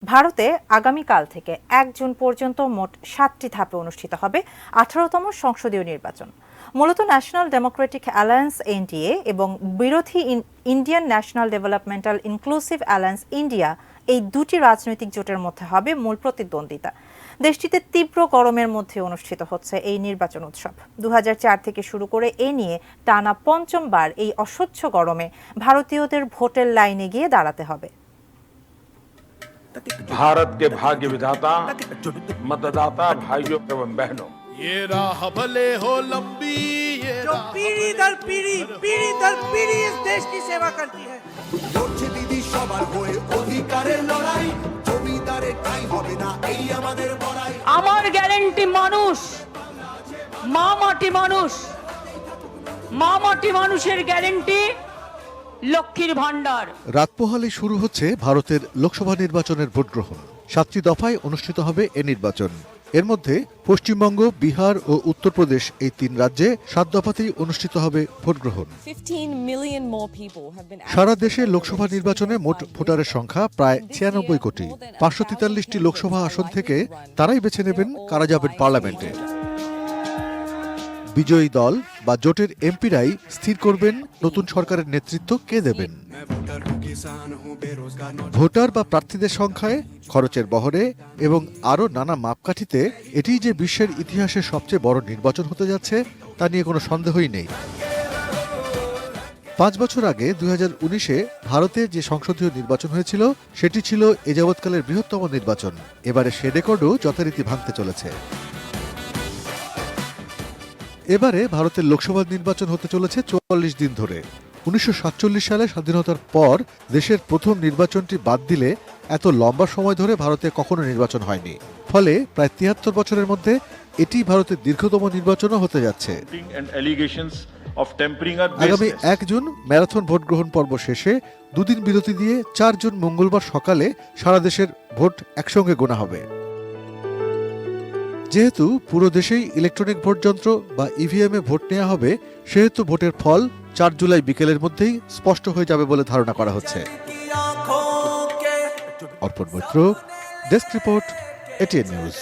ভারতে আগামীকাল থেকে ১ জুন পর্যন্ত মোট ৭টি ধাপে অনুষ্ঠিত হবে ১৮তম সংসদীয় নির্বাচন। মূলত ন্যাশনাল ডেমোক্রেটিক অ্যালায়েন্স এনডিএ এবং বিরোধী Indian national developmental inclusive alliance India এই দুটি রাজনৈতিক জোটের মধ্যে হবে মূল প্রতিদ্বন্দ্বিতা। দেশটিতে তীব্র গরমের মধ্যে অনুষ্ঠিত হচ্ছে এই নির্বাচন উৎসব। ২০০৪ থেকে শুরু করে এ নিয়ে টানা পঞ্চমবার এই অসহ্য গরমে ভারতীয়দের ভোটের লাইনে গিয়ে দাঁড়াতে হবে। भारत के भाग्य विधाता मतदाता भाइयों एवं बहनों, ये राह भले हो लंबी, ये जो पीढ़ी दर पीढ़ी इस देश की सेवा करती है। লড়ছে দিদি সবার হয়ে অধিকারের লড়াই, জমিদারে ঠাঁই হবে না এই আমাদের বড়াই। আমার গ্যারান্টি মানুষ, মা মাটি মানুষের গ্যারান্টি লক্ষ্মীর ভান্ডার। রাত পোহালে শুরু হচ্ছে ভারতের লোকসভা নির্বাচনের ভোট গ্রহণ। ৭টি দফায় অনুষ্ঠিত হবে এ নির্বাচন। এর মধ্যে পশ্চিমবঙ্গ, বিহার ও উত্তরপ্রদেশ এই ৩ রাজ্যে ৭ দফাতেই অনুষ্ঠিত হবে ভোট গ্রহণ। সারা দেশে লোকসভা নির্বাচনে মোট ভোটারের সংখ্যা প্রায় ৯৬ কোটি। ৫৪৩টি লোকসভা আসন থেকে তারাই বেছে নেবেন কারা যাবেন পার্লামেন্টে। বিজয়ী দল বা জোটের এমপিরাই স্থির করবেন নতুন সরকারের নেতৃত্ব কে দেবেন। ভোটার বা প্রার্থীদের সংখ্যায়, খরচের বহরে এবং আরও নানা মাপকাঠিতে এটিই যে বিশ্বের ইতিহাসে সবচেয়ে বড় নির্বাচন হতে যাচ্ছে তা নিয়ে কোনো সন্দেহই নেই। ৫ বছর আগে ২০১৯-এ ভারতে যে সংসদীয় নির্বাচন হয়েছিল সেটি ছিল এ যাবৎকালের বৃহত্তম নির্বাচন। এবারে সে রেকর্ডও যথারীতি ভাঙতে চলেছে। এবারে ভারতের লোকসভা নির্বাচন হতে চলেছে ৪৪ দিন ধরে। ১৯৪৭ সালে স্বাধীনতার পর দেশের প্রথম নির্বাচনটি বাদ দিলে এত লম্বা সময় ধরে ভারতে কখনো নির্বাচন হয়নি। ফলে প্রায় ৭৩ বছরের মধ্যে এটি ভারতের দীর্ঘতম নির্বাচনও হতে যাচ্ছে। আগামী ১ জুন ম্যারাথন ভোট গ্রহণ পর্ব শেষে দুদিন বিরতি দিয়ে ৪ জুন মঙ্গলবার সকালে সারা দেশের ভোট একসঙ্গে গোনা হবে। যেহেতু পুরো দেশেই ইলেকট্রনিক ভোট যন্ত্র বা ইভিএমে ভোট নেওয়া হবে, সেহেতু ভোটের ফল ৪ জুলাই বিকেলের মধ্যেই স্পষ্ট হয়ে যাবে বলে ধারণা করা হচ্ছে। Arpan Maitra, desk report, ATN news.